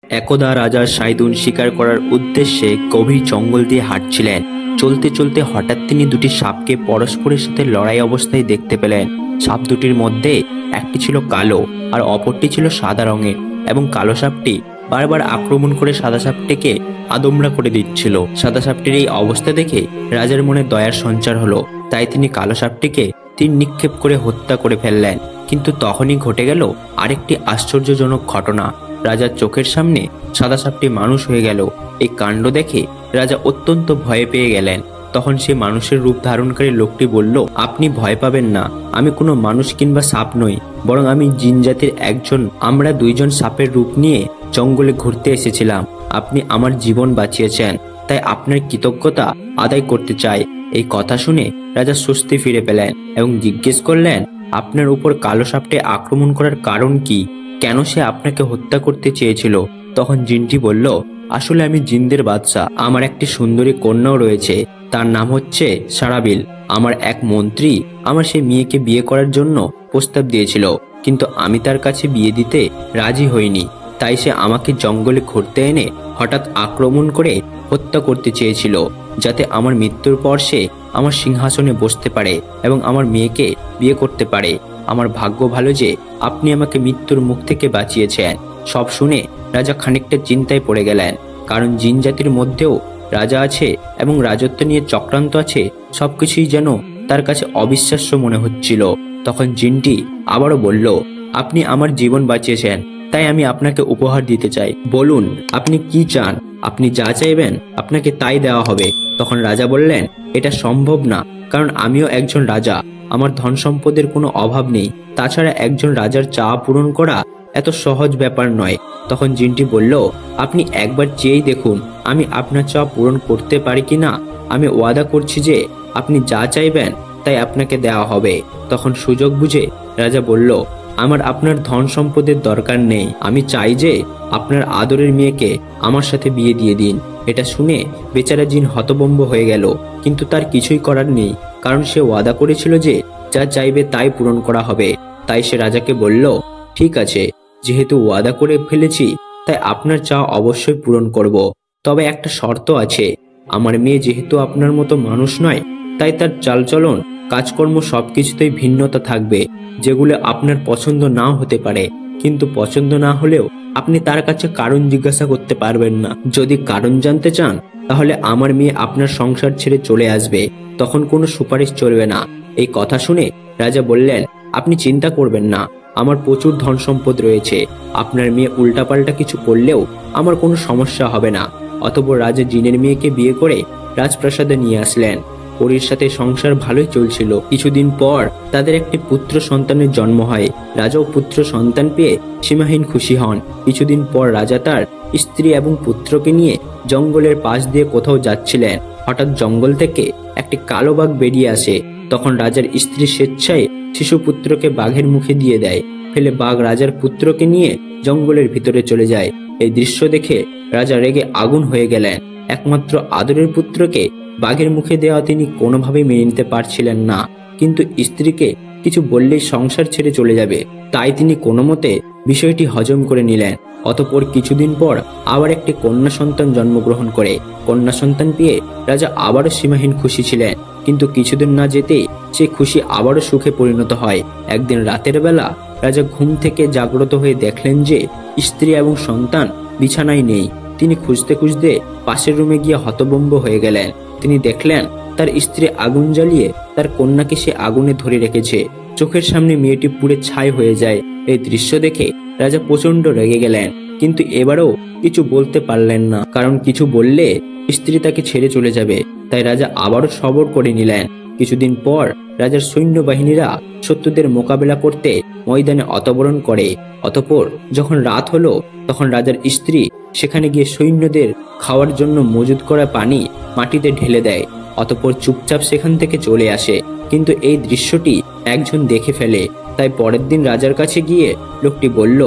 একদা রাজা সাইদুন শিকার করার উদ্দেশ্যে গভীর জঙ্গল দিয়ে হাঁটছিলেন। চলতে চলতে হঠাৎ তিনি দুটি সাপকে পরস্পরের সাথে লড়াই অবস্থায় দেখতে পেলেন। সাপ দুটির মধ্যে একটি ছিল কালো আর অপরটি ছিল সাদা রঙের, এবং কালো সাপটি বারবার আক্রমণ করে সাদা সাপটিকে আদমরা করে দিচ্ছিল। সাদা সাপটির এই অবস্থা দেখে রাজার মনে দয়ার সঞ্চার হলো, তাই তিনি কালো সাপটিকে তীর নিক্ষেপ করে হত্যা করে ফেললেন। কিন্তু তখনই ঘটে গেল আরেকটি আশ্চর্যজনক ঘটনা। রাজার চোখের সামনে সাদা সাপটি মানুষ হয়ে গেল। এই কাণ্ড দেখে রাজা অত্যন্ত ভয় পেয়ে গেলেন। তখন সে মানুষের রূপ ধারণকারী লোকটি বলল, আপনি ভয় পাবেন না, আমি কোনো মানুষ কিংবা সাপ নই, বরং আমি জিন জাতির একজন। আমরা দুইজন সাপের রূপ নিয়ে জঙ্গলে ঘুরতে এসেছিলাম। আপনি আমার জীবন বাঁচিয়েছেন, তাই আপনার কৃতজ্ঞতা আদায় করতে চাই। এই কথা শুনে রাজা স্বস্তি ফিরে পেলেন এবং জিজ্ঞেস করলেন, আপনার উপর কালো সাপটি আক্রমণ করার কারণ কি? কেন সে আপনাকে হত্যা করতে চেয়েছিল? তখন জিনটি বলল, আসলে আমি জিনদের বাদশা। আমার একটি সুন্দরী কন্যাও রয়েছে, তার নাম হচ্ছে সারাবিল। আমার এক মন্ত্রী আমার সেই মেয়েকে বিয়ে করার জন্য প্রস্তাব দিয়েছিল, কিন্তু আমি তার কাছে বিয়ে দিতে রাজি হইনি। তাই সে আমাকে জঙ্গলে ঘুরতে এনে হঠাৎ আক্রমণ করে হত্যা করতে চেয়েছিল, যাতে আমার মৃত্যুর পর সে আমার সিংহাসনে বসতে পারে এবং আমার মেয়েকে বিয়ে করতে পারে। আমার ভাগ্য ভালো যে আপনি আমাকে মৃত্যুর মুখ থেকে বাঁচিয়েছেন। সব শুনে রাজা খানিকটা চিন্তায় পড়ে গেলেন, কারণ জিন জাতির মধ্যেও রাজা আছে এবং রাজত্ব নিয়ে চক্রান্ত আছে। সবকিছুই যেন তার কাছে অবিশ্বাস্য মনে হচ্ছিল। তখন জিনটি আবারও বলল, আপনি আমার জীবন বাঁচিয়েছেন, তাই আমি আপনাকে উপহার দিতে চাই। বলুন আপনি কি চান? আপনি যা চাইবেন আপনাকে তাই দেওয়া হবে। তখন রাজা বললেন, এটা সম্ভব না, কারণ আমিও একজন রাজা, আমার ধন সম্পদের কোনো অভাব নেই। তাছাড়া একজন রাজার চাওয়া পূরণ করা এত সহজ ব্যাপার নয়। তখন জিনটি বলল, আপনি একবার চেয়েই দেখুন আমি আপনার চাওয়া পূরণ করতে পারি কিনা। আমি ওয়াদা করছি যে আপনি যা চাইবেন তাই আপনাকে দেওয়া হবে। তখন সুযোগ বুঝে রাজা বলল, আমার আপনার ধন সম্পদের দরকার নেই, আমি চাই যে আপনার আদরের মেয়েকে আমার সাথে বিয়ে দিয়ে দিন। এটা শুনে বেচারা জিন হতভম্ব হয়ে গেল, কিন্তু তার কিছুই করার নেই, কারণ সে ওয়াদা করেছিল যে যা চাইবে তাই পূরণ করা হবে। তাই সে রাজাকে বলল, ঠিক আছে, যেহেতু ওয়াদা করে ফেলেছি তাই আপনার চাওয়া অবশ্যই পূরণ করব। তবে একটা শর্ত আছে, আমার মেয়ে যেহেতু আপনার মতো মানুষ নয়, তাই তার চালচলন কাজকর্ম সবকিছুতেই ভিন্নতা থাকবে, যেগুলো আপনার পছন্দ নাও হতে পারে। কিন্তু পছন্দ না হলেও আপনি তার কাছে কারণ জিজ্ঞাসা করতে পারবেন না। যদি কারণ জানতে চান তাহলে আমার মেয়ে আপনার সংসার ছেড়ে চলে আসবে, তখন কোনো সুপারিশ চলবে না। এই কথা শুনে রাজা বললেন, আপনি চিন্তা করবেন না, আমার প্রচুর ধন সম্পদ রয়েছে। আপনার মেয়ে উল্টাপাল্টা কিছু করলেও আমার কোনো সমস্যা হবে না। অতঃপর রাজা জিনের মেয়েকে বিয়ে করে রাজপ্রাসাদে নিয়ে আসলেন। পরীর সাথে সংসার ভালোই চলছিল। কিছুদিন পর তাদের একটি পুত্র সন্তানের জন্ম হয়। রাজাও পুত্র সন্তান পেয়ে সীমাহীন খুশি হন। কিছুদিন পর রাজা তার স্ত্রী এবং পুত্রকে নিয়ে জঙ্গলের পাশ দিয়ে কোথাও যাচ্ছিলেন। হঠাৎ জঙ্গল থেকে একটি কালো বাঘ বেরিয়ে আসে। তখন রাজার স্ত্রী স্বেচ্ছায় শিশুপুত্রকে বাঘের মুখে দিয়ে দেয়। ফেলে বাঘ রাজার পুত্রকে নিয়ে জঙ্গলের ভিতরে চলে যায়। এই দৃশ্য দেখে রাজা রেগে আগুন হয়ে গেলেন। একমাত্র আদরের পুত্রকে বাঘের মুখে দেওয়া তিনি কোনোভাবেই মেনে নিতে পারছিলেন না, কিন্তু স্ত্রীকে কিছু বললেই সংসার ছেড়ে চলে যাবে, তাই তিনি কোনো মতে বিষয়টি হজম করে নিলেন। অতঃপর কিছুদিন পর আবার একটি কন্যা সন্তান জন্মগ্রহণ করে। কন্যা সন্তান পেয়ে রাজা আবারও সীমাহীন খুশি ছিলেন, কিন্তু কিছুদিন না যেতেই সে খুশি আবারও সুখে পরিণত হয়। একদিন রাতের বেলা রাজা ঘুম থেকে জাগ্রত হয়ে দেখলেন যে স্ত্রী এবং সন্তান বিছানায় নেই। তিনি খুঁজতে খুঁজতে পাশের রুমে গিয়ে হতভম্ব হয়ে গেলেন। তিনি দেখলেন তার স্ত্রী আগুন জ্বালিয়ে তার কন্যাকে সে আগুনে ধরে রেখেছে। চোখের সামনে মেয়েটি পুড়ে ছাই হয়ে যায়। এই দৃশ্য দেখে রাজা প্রচন্ড রেগে গেলেন, কিন্তু এবারও কিছু বলতে পারলেন না, কারণ কিছু বললে স্ত্রী তাকে ছেড়ে চলে যাবে। তাই রাজা আবারও সবর করে নিলেন। কিছুদিন পর রাজার সৈন্যবাহিনীরা শত্রুদের মোকাবেলা করতে ময়দানে অবতরণ করে। অতঃপর যখন রাত হলো তখন রাজার স্ত্রী সেখানে গিয়ে সৈন্যদের খাওয়ার জন্য মজুদ করা পানি মাটিতে ঢেলে দেয়। অতঃপর চুপচাপ সেখান থেকে চলে আসে। কিন্তু এই দৃশ্যটি একজন দেখে ফেলে। তাই পরের দিন রাজার কাছে গিয়ে লোকটি বলল,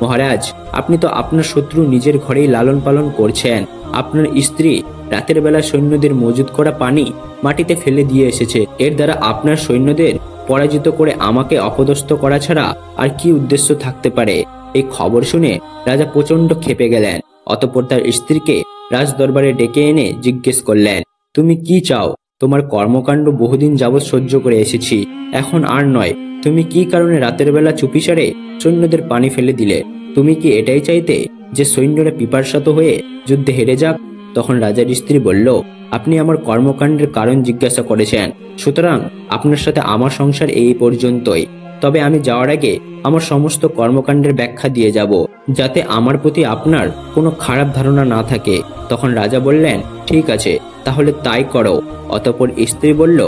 মহারাজ, আপনি তো আপনার শত্রু নিজের ঘরেই লালন পালন করছেন। আপনার স্ত্রী রাতের বেলা সৈন্যদের মজুদ করা পানি মাটিতে ফেলে দিয়ে এসেছে। এর দ্বারা আপনার সৈন্যদের পরাজিত করে আমাকে অপদস্থ করা ছাড়া আর কি উদ্দেশ্য থাকতে পারে? এই খবর শুনে রাজা প্রচন্ড ক্ষেপে গেলেন অতঃপর তার স্ত্রীকে রাজদরবারে ডেকে এনে জিজ্ঞেস করলেন, তুমি কি চাও? তোমার কর্মকাণ্ড বহুদিন যাবৎ সহ্য করে এসেছি, এখন আর নয়। তুমি কি কারণে রাতের বেলা চুপিসারে সৈন্যদের পানি ফেলে দিলে? তুমি কি এটাই চাইতে যে সৈন্যরা পিপাসার্ত হয়ে যুদ্ধে হেরে যাক? তখন রাজার স্ত্রী বলল, আপনি আমার কর্মকাণ্ডের কারণ জিজ্ঞাসা করেছেন, সুতরাং আপনার সাথে আমার সংসার এই পর্যন্তই। তবে আমি যাওয়ার আগে আমার সমস্ত কর্মকাণ্ডের ব্যাখ্যা দিয়ে যাব, যাতে আমার প্রতি আপনার কোনো খারাপ ধারণা না থাকে। তখন রাজা বললেন, ঠিক আছে, তাহলে তাই করো। অতঃপর স্ত্রী বলল,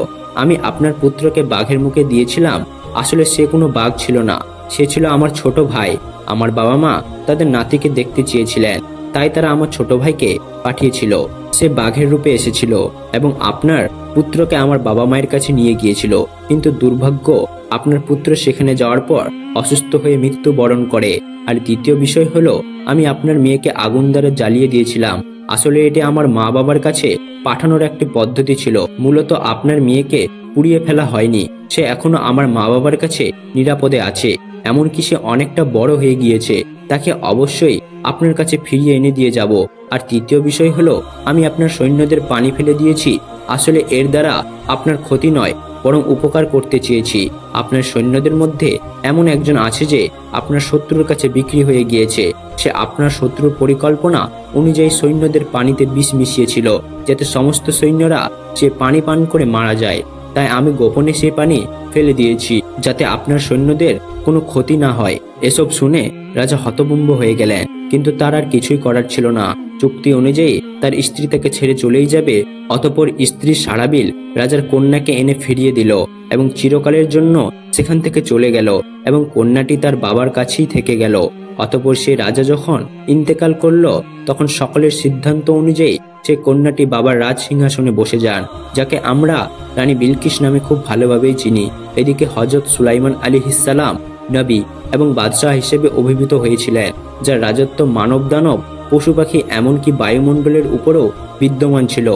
আমি আপনার পুত্রকে বাঘের মুখে দিয়েছিলাম। আসলে সে কোনো বাঘ ছিল না, সে ছিল আমার ছোট ভাই। আমার বাবা মা তাদের নাতিকে দেখতে চেয়েছিলেন, তাই তারা আমার ছোট ভাইকে পাঠিয়েছিল। সে বাঘের রূপে এসেছিল এবং আপনার পুত্রকে আমার বাবা মায়ের কাছে নিয়ে গিয়েছিল। কিন্তু দুর্ভাগ্য, আপনার পুত্র সেখানে যাওয়ার পর অসুস্থ হয়ে মৃত্যুবরণ করে। আর দ্বিতীয় বিষয় হলো, আমি আপনার মেয়েকে আগুন দ্বারা জ্বালিয়ে দিয়েছিলাম। আসলে এটি আমার মা বাবার কাছে পাঠানোর একটি পদ্ধতি ছিল। মূলত আপনার মেয়েকে পুড়িয়ে ফেলা হয়নি, সে এখনো আমার মা বাবার কাছে নিরাপদে আছে। এমনকি সে অনেকটা বড় হয়ে গিয়েছে, তাকে অবশ্যই আপনার কাছে ফিরিয়ে এনে দিয়ে যাব। আর তৃতীয় বিষয় হলো, আমি আপনার সৈন্যদের পানি ফেলে দিয়েছি। আসলে এর দ্বারা আপনার ক্ষতি নয়, বরং উপকার করতে চেয়েছি। আপনার সৈন্যদের মধ্যে এমন একজন আছে যে আপনার শত্রুর কাছে বিক্রি হয়ে গিয়েছে। সে আপনার শত্রুর পরিকল্পনা অনুযায়ী সৈন্যদের পানিতে বিষ মিশিয়েছিল, যাতে সমস্ত সৈন্যরা সে পানি পান করে মারা যায়। তাই আমি গোপনে সে পানি ফেলে দিয়েছি, যাতে আপনার সৈন্যদের কোনো ক্ষতি না হয়। এসব শুনে রাজা হতভম্ব হয়ে গেলেন, কিন্তু তার আর কিছুই করার ছিল না। চুক্তি অনুযায়ী তার স্ত্রী তাকে ছেড়ে চলেই যাবে। অতঃপর স্ত্রী সারাবিল রাজার কন্যাকে এনে ফিরিয়ে দিল এবং চিরকালের জন্য সেখান থেকে চলে গেল এবং কন্যাটি তার বাবার কাছেই থেকে গেল। অতঃপর সে রাজা যখন ইন্তেকাল করল, তখন সকলের সিদ্ধান্ত অনুযায়ী সে কন্যাটি বাবার রাজ সিংহাসনে বসে যান, যাকে আমরা রানী বিলকিস নামে খুব ভালোভাবেই চিনি। এদিকে হযরত সুলাইমান আলাইহিসসালাম নবী এবং বাদশাহ হিসেবে অভিভূত হয়েছিলেন, যার রাজত্ব মানব দানব পশু পাখি এমনকি বায়ুমণ্ডলের উপরও বিদ্যমান ছিল।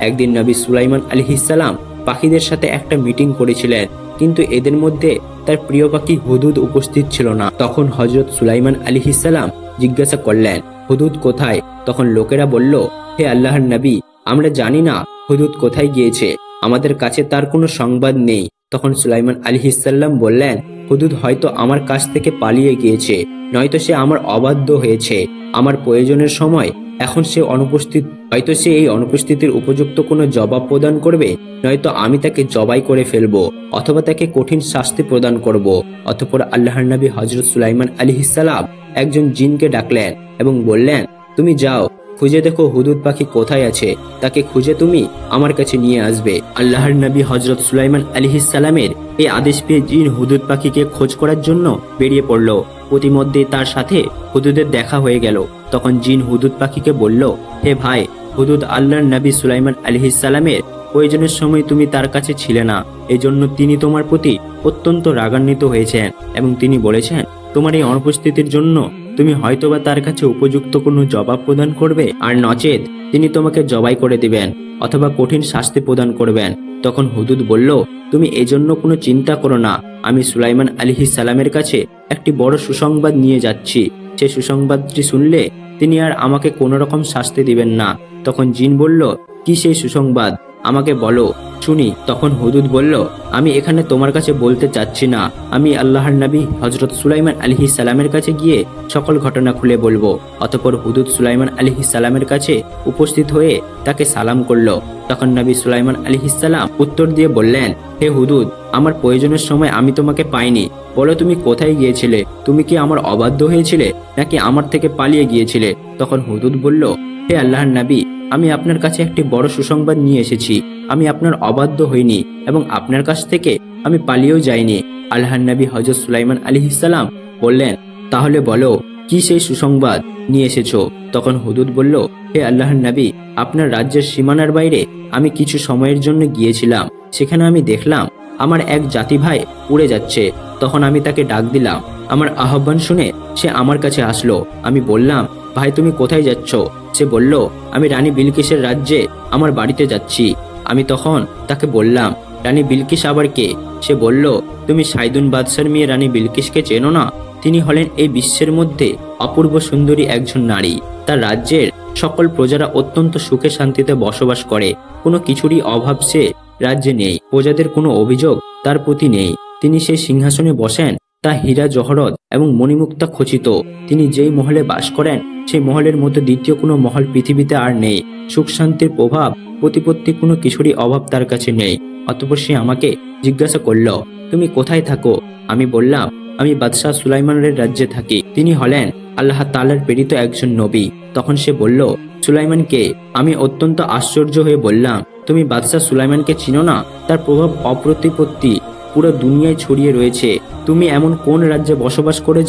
একদিন নবী সুলাইমান আলাইহিসসালাম পাখিদের সাথে একটা মিটিং করেছিলেন, কিন্তু এদের মধ্যে তার প্রিয় পাখি হুদুদ উপস্থিত ছিল না। তখন হযরত সুলাইমান আলাইহিসসালাম জিজ্ঞাসা করলেন, হুদুদ কোথায়? তখন লোকেরা বলল, হে আল্লাহর নবী, আমরা জানি না হুদুদ কোথায় গিয়েছে, আমাদের কাছে তার কোনো সংবাদ নেই। তখন সুলাইমান আলাইহিসসালাম বললেন, হুদুদ হয়তো আমার কাছ থেকে পালিয়ে গিয়েছে, নয়তো সে আমার অবাধ্য হয়েছে। আমার প্রয়োজনের সময় এখন সে অনুপস্থিত, হয়তো সে এই অনুপস্থিতির উপযুক্ত কোনো জবাব প্রদান করবে, নয়তো আমি তাকে জবাই করে ফেলবো অথবা তাকে কঠিন শাস্তি প্রদান করব। অতঃপর আল্লাহর নবী হযরত সুলাইমান আলাইহিসসালাম একজন জিনকে ডাকলেন এবং বললেন, তুমি যাও, খুঁজে দেখো হুদুদ পাখি কোথায় আছে, তাকে খুঁজে তুমি আমার কাছে নিয়ে আসবে। আল্লাহর নবী হযরত সুলাইমান আলাইহিসসালামের এই আদেশ পেয়ে জিন হুদুদ পাখিকে খোঁজ করার জন্য বেরিয়ে পড়ল। প্রতিমধ্যে তার সাথে হুদুদের দেখা হয়ে গেল। তখন জিন হুদুদ পাখিকে বলল, হে ভাই হুদুদ, আল্লাহর নবী সুলাইমান আলাইহিসসালামের প্রয়োজনের সময় তুমি তার কাছে ছিলে না, এজন্য তিনি তোমার প্রতি অত্যন্ত রাগান্বিত হয়েছেন এবং তিনি বলেছেন, তোমার এই অনুপস্থিতির জন্য তুমি হয়তোবা তার কাছে উপযুক্ত কোনো জবাব প্রদান করবে, আর নচেত তিনি তোমাকে জবাই করে দিবেন অথবা কঠিন শাস্তি প্রদান করবেন। তখন হুদুদ বলল, তুমি এজন্য কোনো চিন্তা করো না, আমি সুলাইমান আলাইহিসসালামের কাছে একটি বড় সুসংবাদ নিয়ে যাচ্ছি। সে সুসংবাদটি শুনলে তিনি আর আমাকে কোনো রকম শাস্তি দিবেন না। তখন জিন বলল, কি সেই সুসংবাদ, আমাকে বলো শুনি। তখন হুদুদ বলল, আমি এখানে তোমার কাছে বলতে চাচ্ছি না, আমি আল্লাহর নবী হযরত সুলাইমান আলাইহিসসালামের কাছে গিয়ে সকল ঘটনা খুলে বলবো। অতঃপর হুদুদ সুলাইমান আলাইহিসসালামের কাছে উপস্থিত হয়ে তাকে সালাম করলো। তখন নবী সুলাইমান আলাইহিসসালাম উত্তর দিয়ে বললেন, হে হুদুদ, আমার প্রয়োজনের সময় আমি তোমাকে পাইনি, বলো তুমি কোথায় গিয়েছিলে? তুমি কি আমার অবাধ্য হয়েছিলে নাকি আমার থেকে পালিয়ে গিয়েছিলে? তখন হুদুদ বলল, হে আল্লাহর নবী, আমি আপনার কাছে একটি বড় সুসংবাদ নিয়ে এসেছি, আমি আপনার অবাধ্য হইনি এবং আপনার কাছ থেকে আমি পালিয়েও যাইনি। আল্লাহর নবী হযরত সুলাইমান আলাইহিসসালাম বললেন, তাহলে বলো কি সেই সুসংবাদ নিয়ে এসেছো? তখন হুদুদ বলল, হে আল্লাহর নবী, আপনার রাজ্যের সীমানার বাইরে আমি কিছু সময়ের জন্য গিয়েছিলাম, সেখানে আমি দেখলাম আমার এক জাতি ভাই উড়ে যাচ্ছে। তখন আমি তাকে ডাক দিলাম, আমার আহ্বান শুনে সে আমার কাছে আসলো। আমি বললাম, ভাই তুমি কোথায় যাচ্ছ? সে বলল, আমি রানী বিলকিসের রাজ্যে আমার বাড়িতে যাচ্ছি। আমি তখন তাকে বললাম, রানী বিলকিস আবার কে? সে বলল, তুমি সাইদুন বাদশার মেয়ে রানী বিলকিসকে চেনো না? তিনি হলেন এই বিশ্বের মধ্যে অপূর্ব সুন্দরী একজন নারী, তার রাজ্যের সকল প্রজারা অত্যন্ত সুখে শান্তিতে বসবাস করে। কোনো কিছুরই অভাব সে রাজ্যে নেই। প্রজাদের কোনো অভিযোগ তার প্রতি নেই। তিনি সেই সিংহাসনে বসেন, তা হীরা জহরত এবং মণিমুক্তা খচিত। তিনি যেই মহলে বাস করেন সেই মহলের মধ্যে দ্বিতীয় কোনো মহল পৃথিবীতে আর নেই। সুখ শান্তির প্রভাব প্রতিপত্তি কোনো কিছুরই অভাব তার কাছে নেই। অতঃপর সে আমাকে জিজ্ঞাসা করল, তুমি কোথায় থাকো? আমি বললাম, আমি বাদশাহ সুলাইমানের রাজ্যে থাকি। তিনি হলেন আল্লাহ তাআলার প্রেরিত একজন নবী। তখন সে বলল, সুলাইমানকে? আমি অত্যন্ত আশ্চর্য হয়ে বললাম, তুমি বাদশাহ সুলাইমানকে চিনো না? তার প্রভাব অপ্রতিপত্তি পুরো দুনিয়ায় ছড়িয়ে রয়েছে। তুমি এমন কোন রাজ্যে বসবাস করে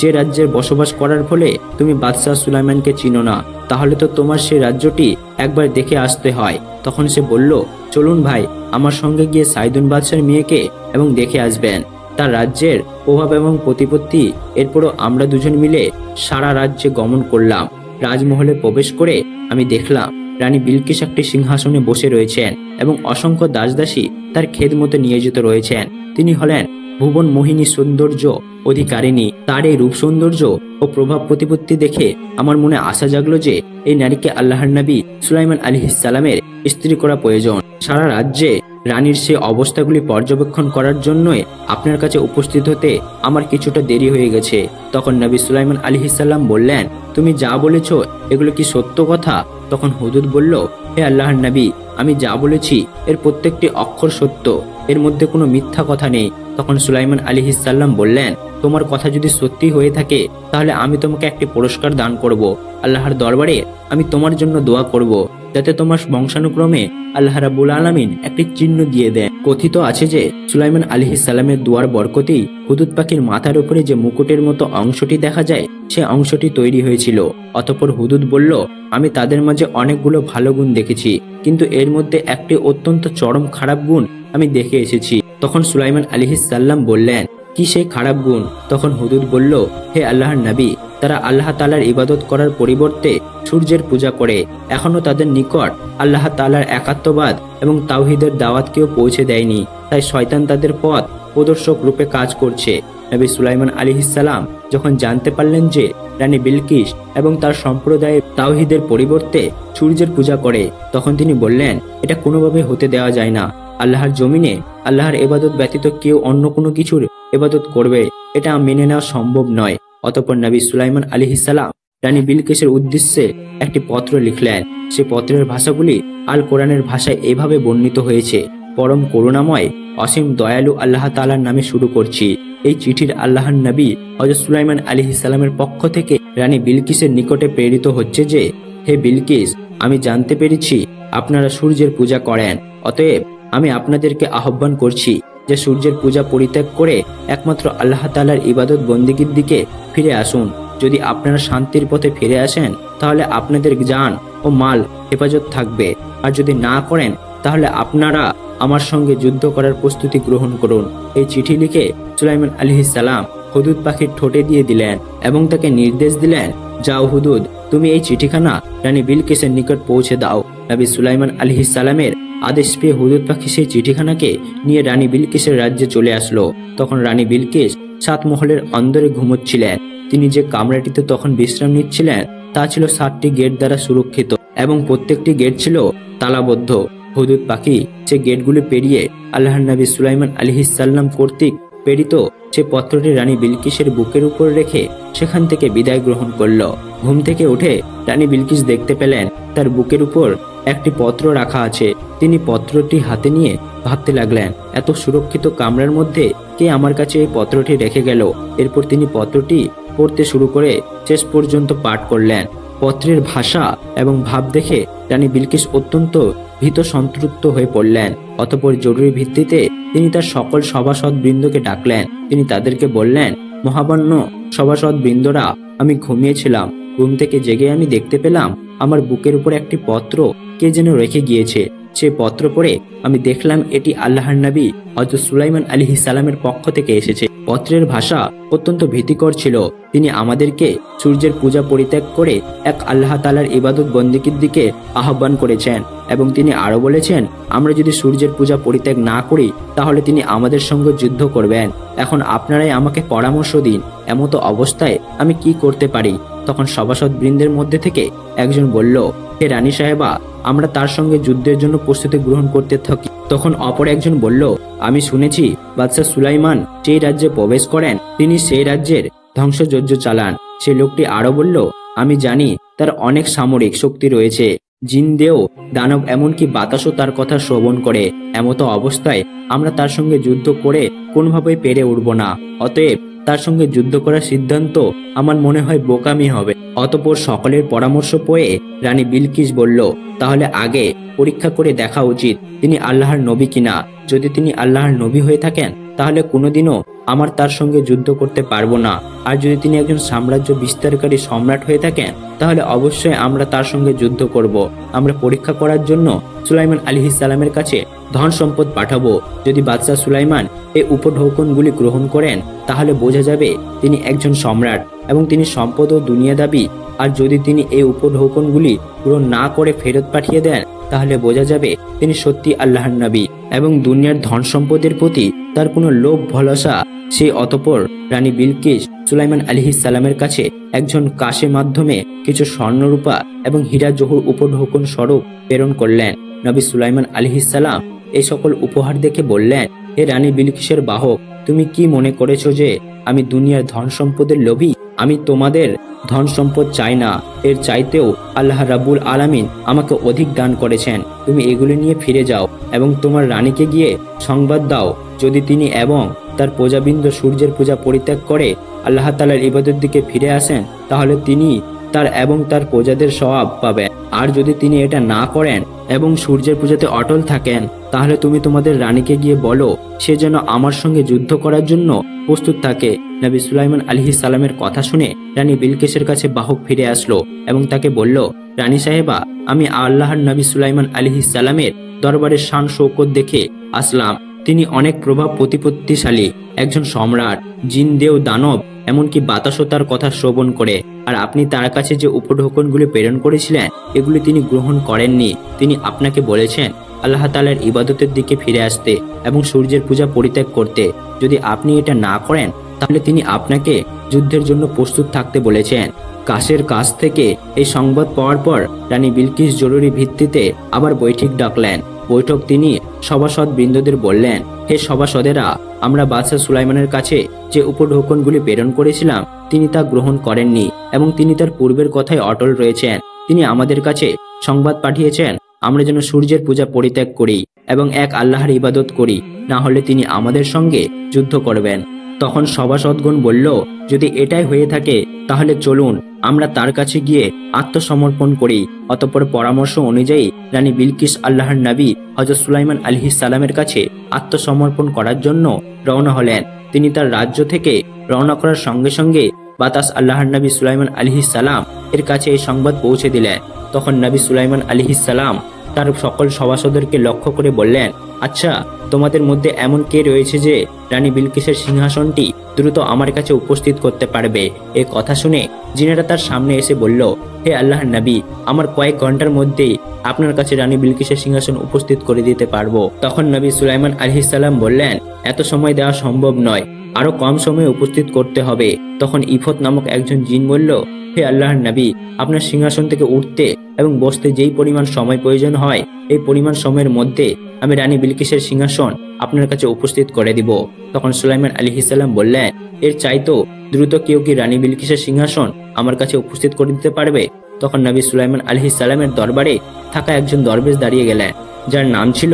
যে রাজ্যের বসবাস করার ফলে তুমি বাদশাহ সুলাইমানকে চিনো না? তাহলে তো তোমার সেই রাজ্যটি একবার দেখে আসতে হয়। তখন সে বলল, চলুন ভাই, আমার সঙ্গে গিয়ে সাইদুন বাদশার মেয়েকে এবং দেখে আসবেন তার রাজ্যের প্রভাব এবং প্রতিপত্তি। এরপরও আমরা দুজন মিলে সারা রাজ্যে গমন করলাম। রাজমহলে প্রবেশ করে আমি দেখলাম রানী বিলকিস একটি সিংহাসনে বসে রয়েছেন এবং অসংখ্য দাসদাসী তার খেদমতে নিয়োজিত রয়েছেন। তিনি হলেন ভুবন মোহিনী সৌন্দর্য অধিকারিণী। তার এই রূপ সৌন্দর্য ও প্রভাব প্রতিপত্তি দেখে আমার মনে আশা জাগলো যে এই নারীকে আল্লাহর নবী সুলাইমান আলাইহিস সালামের স্ত্রী করা প্রয়োজন। সারা রাজ্যে রানীর সে অবস্থাগুলি পর্যবেক্ষণ করার জন্যই আপনার কাছে উপস্থিত হতে আমার কিছুটা দেরি হয়ে গেছে। তখন নবী সুলাইমান আলাইহিস সালাম বললেন, তুমি যা বলেছ এগুলো কি সত্য কথা? তখন হুদুদ বলল, হে আল্লাহর নবী, আমি যা বলেছি এর প্রত্যেকটি অক্ষর সত্য, এর মধ্যে কোনো মিথ্যা কথা নেই। তখন সুলাইমান আলাইহিস সালাম বললেন, তোমার কথা যদি সত্যি হয়ে থাকে তাহলে আমি তোমাকে একটি পুরস্কার দান করব। আল্লাহর দরবারে আমি তোমার জন্য দোয়া করব যাতে তোমার বংশানুক্রমে আল্লাহ রাব্বুল আলামিন একটি চিহ্ন দিয়ে দেন। কথিত আছে যে সুলাইমান আলাইহিস সালামের দোয়ার বরকতেই হুদুদ পাখির মাথার উপরে যে মুকুটের মতো অংশটি দেখা যায় সে অংশটি তৈরি হয়েছিল। অতঃপর হুদুদ বলল, আমি তাদের মাঝে অনেকগুলো ভালো গুণ দেখেছি, কিন্তু এর মধ্যে একটি অত্যন্ত চরম খারাপ গুণ আমি দেখে এসেছি। তখন সুলাইমান আলাইহিস সালাম বললেন, কি সেই খারাপ গুণ? তখন হুদুদ বলল, হে আল্লাহর নবী, তারা আল্লাহ তাআলার ইবাদত করার পরিবর্তে সূর্যের পূজা করে। এখনো তাদের নিকট আল্লাহ তাআলার একাত্মবাদ এবং তাওহীদের দাওয়াতকেও পৌঁছে দেয়নি। তাই শয়তান তাদের পথ প্রদর্শক রূপে কাজ করছে। নবী সুলাইমান আলাইহিস সালাম যখন জানতে পারলেন যে রানী বিলকিস এবং তার সম্প্রদায়ের তাওহীদের পরিবর্তে সূর্যের পূজা করে, তখন তিনি বললেন, এটা কোনোভাবে হতে দেওয়া যায় না। আল্লাহর জমিনে আল্লাহর ইবাদত ব্যতীত কেউ অন্য কোনো কিছুর ইবাদত করবে, এটা মেনে নেওয়া সম্ভব নয়। অতঃপর নবী সুলাইমান আলাইহিস সালাম রানী বিলকিসের উদ্দেশ্যে একটি পত্র লিখলেন। সে পত্রের ভাষাগুলি আল কোরআনের ভাষায় এভাবে বর্ণিত হয়েছে, পরম করুণাময় অসীম দয়ালু আল্লাহ তাআলার নামে শুরু করছি। এই চিঠির আল্লাহর নবী হযরত সুলাইমান আলাইহিস সালামের পক্ষ থেকে রানী বিলকিসের নিকটে প্রেরিত হচ্ছে যে, হে বিলকিস, আমি জানতে পেরেছি আপনারা সূর্যের পূজা করেন। অতএব আমি আপনাদেরকে আহ্বান করছি যে সূর্যের পূজা পরিত্যাগ করে একমাত্র আল্লাহ তাআলার ইবাদত বন্দেগীর দিকে ফিরে আসুন। যদি আপনারা শান্তির পথে ফিরে আসেন তাহলে আপনাদের জান ও মাল হেফাজত থাকবে, আর যদি না করেন তাহলে আপনারা আমার সঙ্গে যুদ্ধ করার প্রস্তুতি গ্রহণ করুন। এই চিঠি লিখে সুলাইমান আলাইহিস সালাম হুদুদ পাখির ঠোঁটে দিয়ে দিলেন এবং তাকে নির্দেশ দিলেন, যাও হুদুদ, তুমি এই চিঠিখানা রানী বিলকিসের নিকট পৌঁছে দাও। নবী সুলাইমান আলাইহিস সালামের আদেশ পেয়ে হুদুদ পাখি সেই চিঠিখানাকে নিয়ে রানী বিলকিসের রাজ্যে চলে আসলো। তখন রানী বিলকিস 7 মহলের অন্দরে ঘুমোচ্ছিলেন। তিনি যে কামরাটিতে তখন বিশ্রাম নিচ্ছিলেন তা ছিল 7টি গেট দ্বারা সুরক্ষিত এবং প্রত্যেকটি গেট ছিল তালাবদ্ধ। হুদুদ পাখি সে গেটগুলি পেরিয়ে আল্লাহর নবী সুলাইমান আলাইহিস সালাম কর্তৃক প্রেরিত সে পত্রটি রানী বিলকিসের বুকের উপর রেখে সেখান থেকে বিদায় গ্রহণ করল। ঘুম থেকে উঠে রানী বিলকিস দেখতে পেলেন তার বুকের উপর একটি পত্র রাখা আছে। তিনি পত্রটি হাতে নিয়ে ভাবতে লাগলেন, এত সুরক্ষিত কামরার মধ্যে কে আমার কাছে এই পত্রটি রেখে গেল? এরপর তিনি পত্রটি পড়তে শুরু করে শেষ পর্যন্ত পাঠ করলেন। পত্রের ভাষা এবং ভাব দেখে রানী বিলকিস অত্যন্ত ভীত সন্ত্রস্ত হয়ে পড়লেন। অতঃপর জরুরি ভিত্তিতে তিনি তার সকল সভাসদ বৃন্দকে ডাকলেন। তিনি তাদেরকে বললেন, মহামান্য সভাসদ বৃন্দরা, আমি ঘুমিয়েছিলাম। ঘুম থেকে জেগে আমি দেখতে পেলাম আমার বুকের উপর একটি পত্র কে যেন রেখে গিয়েছে। সে পত্র পড়ে আমি দেখলাম এটি আল্লাহর নবী হযরত সুলাইমান আলাইহিস সালামের পক্ষ থেকে এসেছে। পত্রের ভাষা অত্যন্ত ভীতিকর ছিল। তিনি আমাদেরকে সূর্যের পূজা পরিত্যাগ করে এক আল্লাহ তাআলার ইবাদত বন্দেগীর দিকে আহ্বান করেছেন এবং তিনি আরো বলেছেন, আমরা যদি সূর্যের পূজা পরিত্যাগ না করি তাহলে তিনি আমাদের সঙ্গে যুদ্ধ করবেন। এখন আপনারাই আমাকে পরামর্শ দিন, এমতো অবস্থায় আমি কি করতে পারি? তখন সভাসদ বৃন্দের মধ্যে থেকে একজন বলল, হে রানী সাহেবা, আমরা তার সঙ্গে যুদ্ধের জন্য প্রস্তুতি গ্রহণ করতে থাকি। তখন অপর একজন বলল, আমি শুনেছি বাদশাহ সুলাইমান যেই রাজ্যে প্রবেশ করেন তিনি সেই রাজ্যের ধ্বংসযজ্ঞ চালান। সে লোকটি আরো বলল, আমি জানি তার অনেক সামরিক শক্তি রয়েছে, জিন দেও, দানব, এমনকি বাতাসও তার কথা শ্রবণ করে। এমতো অবস্থায় আমরা তার সঙ্গে যুদ্ধ করে কোনোভাবেই পেরে উঠব না। অতএব তার সঙ্গে যুদ্ধ করার সিদ্ধান্ত আমার মনে হয় বোকামি হবে। অতঃপর সকলের পরামর্শ পেয়ে রানী বিলকিস বলল, তাহলে আগে পরীক্ষা করে দেখা উচিত তিনি আল্লাহর নবী কিনা। যদি তিনি আল্লাহর নবী হয়ে থাকেন তাহলে কোনোদিনও আমার তার সঙ্গে যুদ্ধ করতে পারবো না। আর যদি তিনি একজন সাম্রাজ্য বিস্তারকারী সম্রাট হয়ে থাকেন তাহলে অবশ্যই আমরা তার সঙ্গে যুদ্ধ করব। আমরা পরীক্ষা করার জন্য সুলাইমান আলাইহিস সালামের কাছে ধন সম্পদ পাঠাবো। যদি বাদশাহ সুলাইমান এই উপঢৌকনগুলি গ্রহণ করেন তাহলে বোঝা যাবে তিনি একজন সম্রাট এবং তিনি সম্পদ ও দুনিয়াদাবী। আর যদি তিনি এই উপঢৌকনগুলি গ্রহণ না করে ফেরত পাঠিয়ে দেন তাহলে বোঝা যাবে তিনি সত্যি আল্লাহর নবী এবং দুনিয়ার ধন সম্পদের প্রতি তার কোনো লোভ ভরসা সেই। অতঃপর রানী বিলকিস সুলাইমান আলাইহিস সালামের কাছে একজন কাশের মাধ্যমে কিছু স্বর্ণরূপা এবং হীরা জহুর উপঢৌকন স্বরূপ প্রেরণ করলেন। নবী সুলাইমান আলাইহিস সালাম এই সকল উপহার দেখে বললেন, হে রানী বিলকিসের বাহক, তুমি কি মনে করেছো যে আমি দুনিয়ার ধন সম্পদের লোভী? আমি তোমাদের ধন সম্পদ চাই না, এর চাইতেও আল্লাহ রাব্বুল আলামিন আমাকে অধিক দান করেছেন। তুমি এগুলি নিয়ে ফিরে যাও এবং তোমার রানীকে গিয়ে সংবাদ দাও, যদি তিনি এবং তার প্রজাবৃন্দ সূর্যের পূজা পরিত্যাগ করে আল্লাহ তাআলার ইবাদতের দিকে ফিরে আসেন তাহলে তিনি তার এবং তার প্রজাদের সওয়াব পাবেন। আর যদি তিনি এটা না করেন এবং সূর্যের পূজাতে অটল থাকেন তাহলে তুমি তোমাদের রানীকে গিয়ে বলো সে যেন আমার সঙ্গে যুদ্ধ করার জন্য প্রস্তুত থাকে। নবী সুলাইমান আলাইহিস সালামের কথা শুনে রানী বিলকিসের কাছে বাহক ফিরে আসলো এবং তাকে বলল, রানী সাহেবা, আমি আল্লাহর নবী সুলাইমান আলাইহিস সালামের দরবারের শান শৌকত দেখে আসলাম। তিনি অনেক প্রভাব প্রতিপত্তিশালী একজন সম্রাট, জিন দেও, দানব, এমনকি বাতাসও তার কথা শ্রবণ করে। আর আপনি তার কাছে যে উপঢৌকনগুলি প্রেরণ করেছিলেন এগুলি তিনি গ্রহণ করেননি। তিনি আপনাকে বলেছেন আল্লাহ তাআলার ইবাদতের দিকে ফিরে আসতে এবং সূর্যের পূজা পরিত্যাগ করতে। যদি আপনি এটা না করেন তাহলে তিনি আপনাকে যুদ্ধের জন্য প্রস্তুত থাকতে বলেছেন। কাশের কাছ থেকে এই সংবাদ পাওয়ার পর রানী বিলকিস জরুরি ভিত্তিতে আবার বৈঠক ডাকলেন। বৈঠক তিনি সভাসদ বৃন্দদের বললেন, হে সভাসদেরা, আমরা বাদশাহ সুলাইমানের কাছে যে উপঢৌকনগুলি প্রেরণ করেছিলাম তিনি তা গ্রহণ করেননি এবং তিনি তার পূর্বের কথায় অটল রয়েছেন। তিনি আমাদের কাছে সংবাদ পাঠিয়েছেন আমরা যেন সূর্যের পূজা পরিত্যাগ করি এবং এক আল্লাহর ইবাদত করি, না হলে তিনি আমাদের সঙ্গে যুদ্ধ করবেন। তখন সভাসদগণ বলল, যদি এটাই হয়ে থাকে তাহলে চলুন আমরা তার কাছে গিয়ে আত্মসমর্পণ করি। অতঃপর পরামর্শ অনুযায়ী রানী বিলকিস আল্লাহর নবী হযরত সুলাইমান আলাইহিস সালামের কাছে আত্মসমর্পণ করার জন্য রওনা হলেন। তিনি তার রাজ্য থেকে রওনা করার সঙ্গে সঙ্গে বাতাস আল্লাহর নবী সুলাইমান আলাইহিস সালাম এর কাছে এই সংবাদ পৌঁছে দিলেন। তখন নবী সুলাইমান আলাইহিস সালাম তার সকল সভাসদেরকে লক্ষ্য করে বললেন, আচ্ছা, তোমাদের মধ্যে এমন কে রয়েছে যে রানী বিলকিসের সিংহাসনটি দ্রুত আমার কাছে উপস্থিত করতে পারবে? এই কথা শুনে জিনেরা তার সামনে এসে বলল, হে আল্লাহর নবী, আমার কয়েক ঘন্টার মধ্যেই আপনার কাছে রানী বিলকিসের সিংহাসন উপস্থিত করে দিতে পারবো। তখন নবী সুলাইমান আলাইহিস সালাম বললেন, এত সময় দেওয়া সম্ভব নয়, আরো কম সময়ে উপস্থিত করতে হবে। তখন ইফত নামক একজন জিন বলল, হে আল্লাহর নবী, আপনার সিংহাসন থেকে উঠতে এবং বসতে যেই পরিমাণ সময় প্রয়োজন হয় এই পরিমাণ সময়ের মধ্যে আমি রানী বিলকিসের সিংহাসন আপনার কাছে উপস্থিত করে দিব। তখন সুলাইমান আলাইহিস সালাম বললেন, এর চাইতেও দ্রুত কেউ কি রানী বিলকিসের সিংহাসন আমার কাছে উপস্থিত করে দিতে পারবে? তখন নবী সুলাইমান আলাইহিস সালামের দরবারে থাকা একজন দরবেশ দাঁড়িয়ে গেলেন, যার নাম ছিল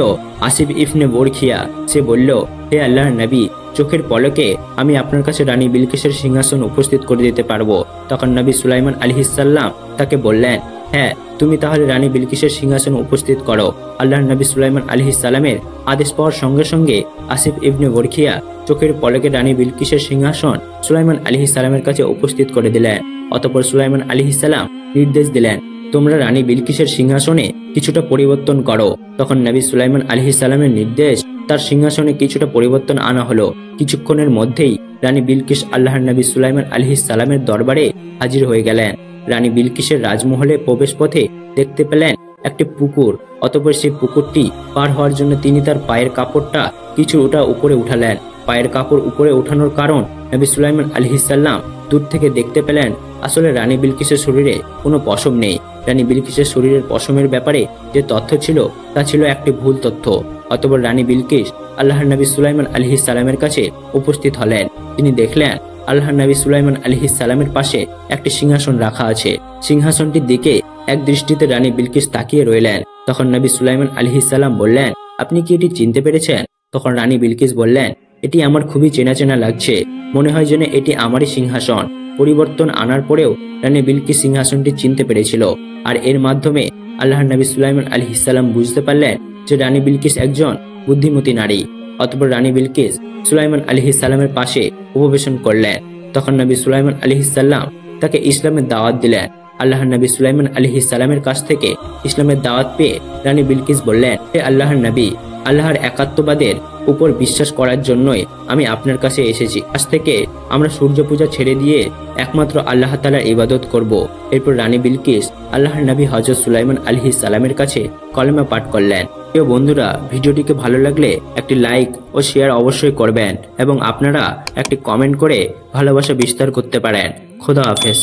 আসিফ ইবনে বরখিয়া। সে বলল, হে আল্লাহর নবী, চোখের পলকে আমি আপনার কাছে রানী বিলকিসের সিংহাসন উপস্থিত করে দিতে পারবো। তখন নবী সুলাইমান আলাইহিস সালাম তাকে বললেন, হ্যাঁ, তুমি তাহলে রানী বিলকিসের সিংহাসন উপস্থিত করো। আল্লাহর নবী সুলাইমান আলাইহিস সালামের আদেশ পাওয়ার সঙ্গে সঙ্গে আসিফ ইবনে বরখিয়া চোখের পলকে রানী বিলকিসের সিংহাসন সুলাইমান আলাইহিস সালামের কাছে উপস্থিত করে দিলেন। অতঃপর সুলাইমান আলাইহিস সালাম নির্দেশ দিলেন, তোমরা রানী বিলকিসের সিংহাসনে কিছুটা পরিবর্তন করো। তখন নবী সুলাইমান আলাইহিস সালামের নির্দেশ তার সিংহাসনে কিছুটা পরিবর্তন আনা হলো। কিছুক্ষণের মধ্যেই রানী বিলকিস আল্লাহর নবী সুলাইমান আলাইহিস সালামের দরবারে হাজির হয়ে গেলেন। রানী বিলকিসের রাজমহলে প্রবেশ পথে দেখতে পেলেন একটি পুকুর। অতঃপর সেই পুকুরটি পার হওয়ার জন্য তিনি তার পায়ের কাপড়টা কিছুটা উপরে উঠালেন। পায়ের কাপড় উপরে ওঠানোর কারণ নবী সুলাইমান আলাইহিস সালাম দূর থেকে দেখতে পেলেন আসলে রানী বিলকিসের শরীরে কোনো পশম নেই। রানী বিলকিসের শরীরের পশমের ব্যাপারে যে তথ্য ছিল তা ছিল একটি ভুল তথ্য। অতঃপর রানী বিলকিস আল্লাহর নবী সুলাইমান আলাইহিস সালামের কাছে উপস্থিত হলেন। তিনি দেখলেন আল্লাহর নবী সুলাইমান আলাইহিস সালামের পাশে একটি সিংহাসন রাখা আছে। সিংহাসনটির দিকে এক দৃষ্টিতে রানী বিলকিস তাকিয়ে রইলেন। তখন নবী সুলাইমান আলাইহিস সালাম বললেন, আপনি কি এটি চিনতে পেরেছেন? তখন রানী বিলকিস বললেন, এটি আমার খুবই চেনা চেনা লাগছে, মনে হয় যেন এটি আমারই সিংহাসন। পরিবর্তন আনার পরেও রানী বিলকিস সিংহাসনটি চিনতে পেরেছিল। আর এর মাধ্যমে আল্লাহর নবী সুলাইমান আলাইহিস সালাম বুঝতে পারলেন যে রানী বিলকিস একজন বুদ্ধিমতী নারী। অতঃপর রানী বিলকিস সুলাইমান আলাইহিস সালামের পাশে উপবেশন করলেন। তখন নবী সুলাইমান আলাইহিস সালাম তাকে ইসলামের দাওয়াত দিলেন। আল্লাহর নবী সুলাইমান আলাইহিস সালামের কাছ থেকে ইসলামের দাওয়াত পেয়ে রানী বিলকিস বললেন, হে আল্লাহর নবী, আল্লাহর একাত্মবাদের উপর বিশ্বাস করার জন্যই আমি আপনার কাছে এসেছি। আজ থেকে আমরা সূর্য পূজা ছেড়ে দিয়ে একমাত্র আল্লাহ তাআলার ইবাদত করব। এরপর রানী বিলকিস আল্লাহর নবী হযরত সুলাইমান আলাইহিস সালামের কাছে কলেমা পাঠ করলেন। প্রিয় বন্ধুরা, ভিডিওটিকে ভালো লাগলে একটি লাইক ও শেয়ার অবশ্যই করবেন এবং আপনারা একটি কমেন্ট করে ভালোবাসা বিস্তার করতে পারেন। খোদা হাফেজ।